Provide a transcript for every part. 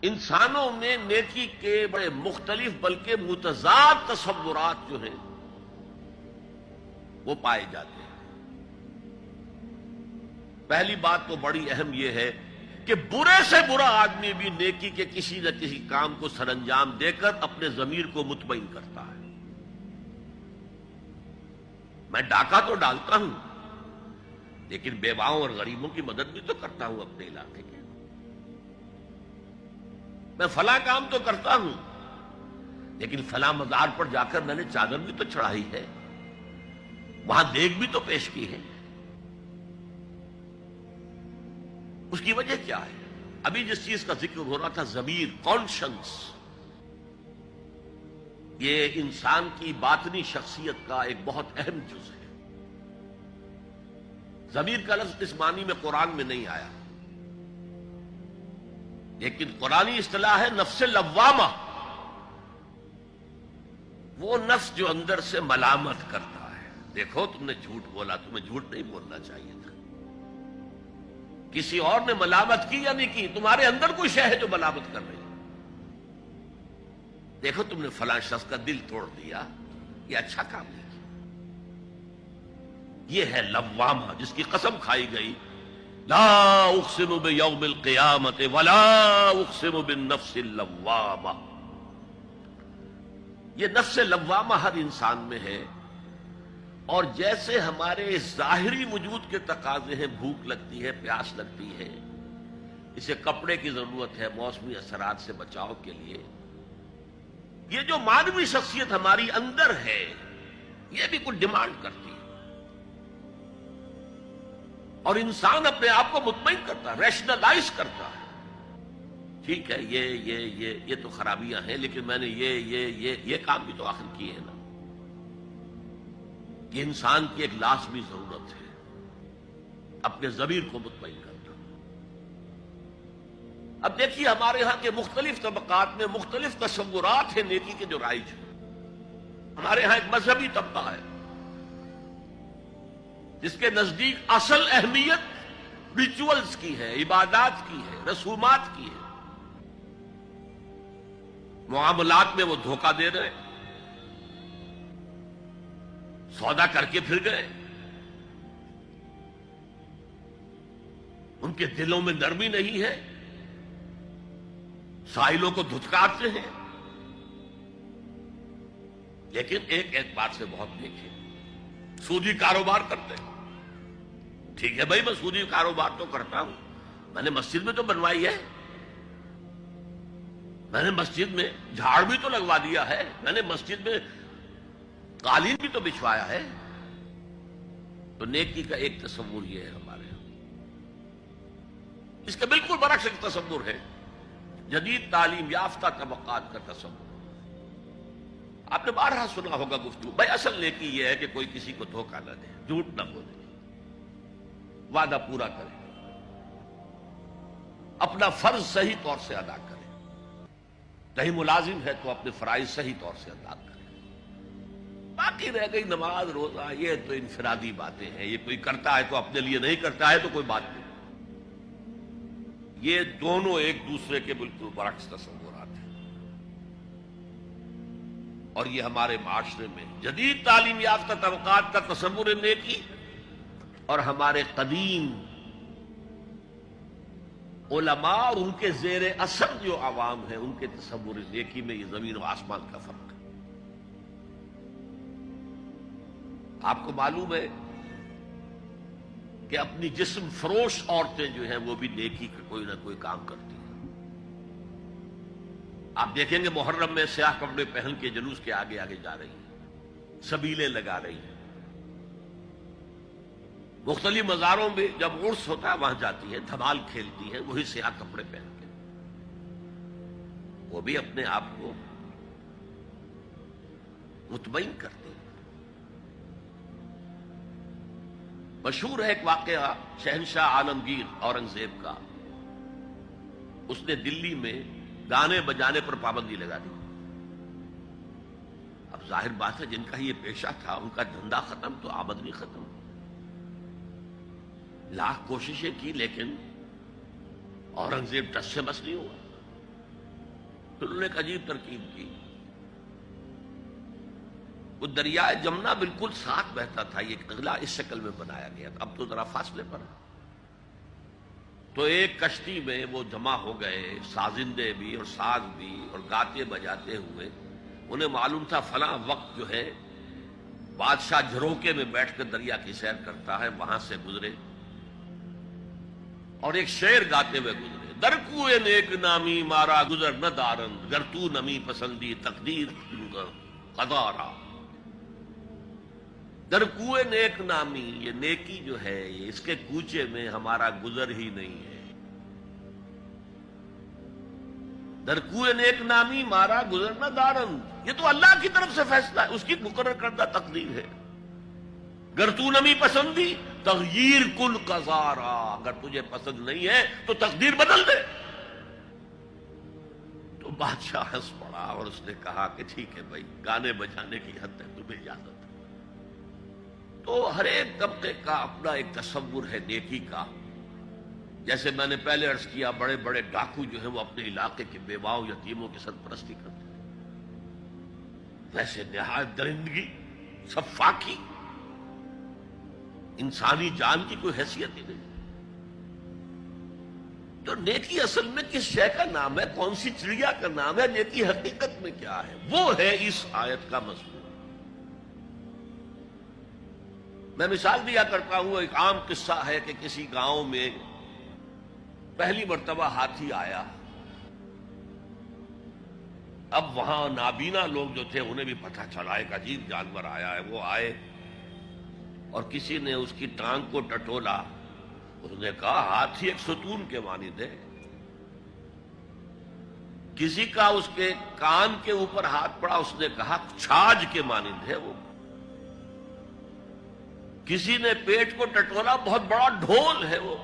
انسانوں میں نیکی کے بڑے مختلف بلکہ متضاد تصورات جو ہیں وہ پائے جاتے ہیں۔ پہلی بات تو بڑی اہم یہ ہے کہ برے سے برا آدمی بھی نیکی کے کسی نہ کسی کام کو سر انجام دے کر اپنے ضمیر کو مطمئن کرتا ہے۔ میں ڈاکہ تو ڈالتا ہوں لیکن بیواؤں اور غریبوں کی مدد بھی تو کرتا ہوں اپنے علاقے کے۔ میں فلاں کام تو کرتا ہوں لیکن فلاں مزار پر جا کر میں نے چادر بھی تو چڑھائی ہے، وہاں دیگ بھی تو پیش کی ہے۔ اس کی وجہ کیا ہے؟ ابھی جس چیز کا ذکر ہو رہا تھا، ضمیر، کانشنس، یہ انسان کی باطنی شخصیت کا ایک بہت اہم جز ہے۔ ضمیر کا لفظ اس معنی میں قرآن میں نہیں آیا، لیکن قرآنی اصطلاح ہے نفس لوامہ، وہ نفس جو اندر سے ملامت کرتا ہے۔ دیکھو تم نے جھوٹ بولا، تمہیں جھوٹ نہیں بولنا چاہیے تھا۔ کسی اور نے ملامت کی یا نہیں کی، تمہارے اندر کوئی شے ہے جو ملامت کر رہی ہے۔ دیکھو تم نے فلاں شخص کا دل توڑ دیا، یہ اچھا کام نہیں کیا۔ یہ ہے لوامہ، جس کی قسم کھائی گئی، لا اقسم بیوم القیامت ولا اقسم بالنفس اللوامہ۔ یہ نفس لوامہ ہر انسان میں ہے، اور جیسے ہمارے ظاہری وجود کے تقاضے ہیں، بھوک لگتی ہے، پیاس لگتی ہے، اسے کپڑے کی ضرورت ہے موسمی اثرات سے بچاؤ کے لیے، یہ جو مانوی شخصیت ہماری اندر ہے یہ بھی کچھ ڈیمانڈ کرتی ہے، اور انسان اپنے آپ کو مطمئن کرتا ہے، ریشنلائز کرتا ہے۔ ٹھیک ہے، یہ تو خرابیاں ہیں، لیکن میں نے یہ کام بھی تو آخر کیے ہیں نا۔ یہ انسان کی ایک لازمی ضرورت ہے، اپنے ضمیر کو مطمئن کرنا۔ اب دیکھیے ہمارے ہاں کے مختلف طبقات میں مختلف تصورات ہیں نیکی کے جو رائج ہیں۔ ہمارے ہاں ایک مذہبی طبقہ ہے جس کے نزدیک اصل اہمیت ریچولز کی ہے، عبادات کی ہے، رسومات کی ہے۔ معاملات میں وہ دھوکہ دے رہے، سودا کر کے پھر گئے، ان کے دلوں میں نرمی نہیں ہے، سائلوں کو دھتکارتے ہیں۔ لیکن ایک بات سے بہت دیکھیں، سودی کاروبار کرتے ہیں۔ ٹھیک ہے بھائی، میں سودی کاروبار تو کرتا ہوں، میں نے مسجد میں تو بنوائی ہے، میں نے مسجد میں جھاڑ بھی تو لگوا دیا ہے، میں نے مسجد میں قالین بھی تو بچھوایا ہے۔ تو نیکی کا ایک تصور یہ ہے ہمارے یہاں۔ اس کے بالکل برعکس ایک تصور ہے جدید تعلیم یافتہ طبقات کا تصور۔ آپ نے بارہا سنا ہوگا گفتگو، بھائی اصل نیکی یہ ہے کہ کوئی کسی کو دھوکہ نہ دے، جھوٹ نہ بولے، وعدہ پورا کرے، اپنا فرض صحیح طور سے ادا کرے، کہیں ملازم ہے تو اپنے فرائض صحیح طور سے ادا کرے۔ باقی رہ گئی نماز روزہ، یہ تو انفرادی باتیں ہیں، یہ کوئی کرتا ہے تو اپنے لیے نہیں کرتا ہے تو کوئی بات نہیں۔ یہ دونوں ایک دوسرے کے بالکل برعکس تصورات ہیں، اور یہ ہمارے معاشرے میں جدید تعلیم یافتہ طبقات کا تصور نیکی اور ہمارے قدیم علماء اور ان کے زیر اثر جو عوام ہیں ان کے تصور نیکی میں یہ زمین و آسمان کا فرق ہے۔ آپ کو معلوم ہے کہ اپنی جسم فروش عورتیں جو ہیں وہ بھی نیکی کا کوئی نہ کوئی کام کرتی ہیں۔ آپ دیکھیں گے محرم میں سیاہ کپڑے پہن کے جلوس کے آگے آگے جا رہی ہیں، سبیلیں لگا رہی ہیں۔ مختلف مزاروں میں جب عرس ہوتا ہے وہاں جاتی ہیں، دھمال کھیلتی ہیں، وہی سیاہ کپڑے پہن کے۔ وہ بھی اپنے آپ کو مطمئن کرتی ہیں۔ مشہور ہے ایک واقعہ شہنشاہ عالمگیر اورنگزیب کا، اس نے دلی میں گانے بجانے پر پابندی لگا دی۔ اب ظاہر بات ہے جن کا یہ پیشہ تھا ان کا دھندا ختم تو آمدنی ختم۔ لاکھ کوششیں کی لیکن اورنگزیب ٹس سے بس نہیں ہوا۔ پھر انہوں نے ایک عجیب ترکیب کی. وہ دریائے جمنا بالکل ساتھ بہتا تھا، یہ قلعہ اس شکل میں بنایا گیا تھا، اب تو ذرا فاصلے پر ہے. تو ایک کشتی میں وہ جمع ہو گئے، سازندے بھی اور ساز بھی اور گاتے بجاتے ہوئے. انہیں معلوم تھا فلاں وقت جو ہے بادشاہ جھروکے میں بیٹھ کر دریا کی سیر کرتا ہے، وہاں سے گزرے اور ایک شعر گاتے ہوئے گزرے. در کوئے نیک نامی مارا گزر نہ دارند، گر تو نمی پسندی تقدیر قضا. در کوئے نیک نامی، یہ نیکی جو ہے یہ اس کے کوچے میں ہمارا گزر ہی نہیں ہے. در کوئے نیک نامی مارا گزر نہ دارند، یہ تو اللہ کی طرف سے فیصلہ ہے، اس کی مقرر کردہ تقدیر ہے. گر تو نمی پسندی تغییر کل قضارا، اگر تجھے پسند نہیں ہے تو تقدیر بدل دے. تو بادشاہ ہنس پڑا اور اس نے کہا کہ ٹھیک ہے بھائی، گانے بجانے کی حد تک تمہیں اجازت ہے. تو ہر ایک طبقے کا اپنا ایک تصور ہے نیکی کا. جیسے میں نے پہلے عرض کیا، بڑے بڑے ڈاکو جو ہیں وہ اپنے علاقے کے بیواؤں یتیموں کی سرپرستی کرتے ہیں. ویسے نہایت درندگی، سفاکی، انسانی جان کی کوئی حیثیت ہی نہیں. تو نیکی اصل میں کس شے کا نام ہے، کون سی چڑیا کا نام ہے، نیکی حقیقت میں کیا ہے، وہ ہے اس آیت کا مضمون. میں مثال دیا کرتا ہوں، ایک عام قصہ ہے کہ کسی گاؤں میں پہلی مرتبہ ہاتھی آیا. اب وہاں نابینا لوگ جو تھے انہیں بھی پتہ چلا ایک عجیب جانور آیا ہے. وہ آئے اور کسی نے اس کی ٹانگ کو ٹٹولا. اس نے کہا ہاتھی ایک ستون کے مانند ہے. کسی کا اس کے کان کے اوپر ہاتھ پڑا، اس نے کہا چھاج کے مانند ہے وہ. کسی نے پیٹ کو ٹٹولا، بہت بڑا ڈھول ہے وہ.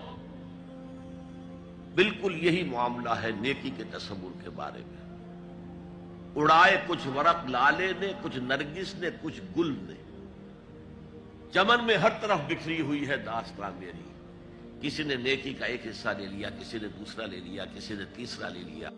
بالکل یہی معاملہ ہے نیکی کے تصور کے بارے میں. اڑائے کچھ ورق لالے نے، کچھ نرگس نے، کچھ گل نے. چمن میں ہر طرف بکھری ہوئی ہے داستان میری. کسی نے نیکی کا ایک حصہ لے لیا، کسی نے دوسرا لے لیا، کسی نے تیسرا لے لیا.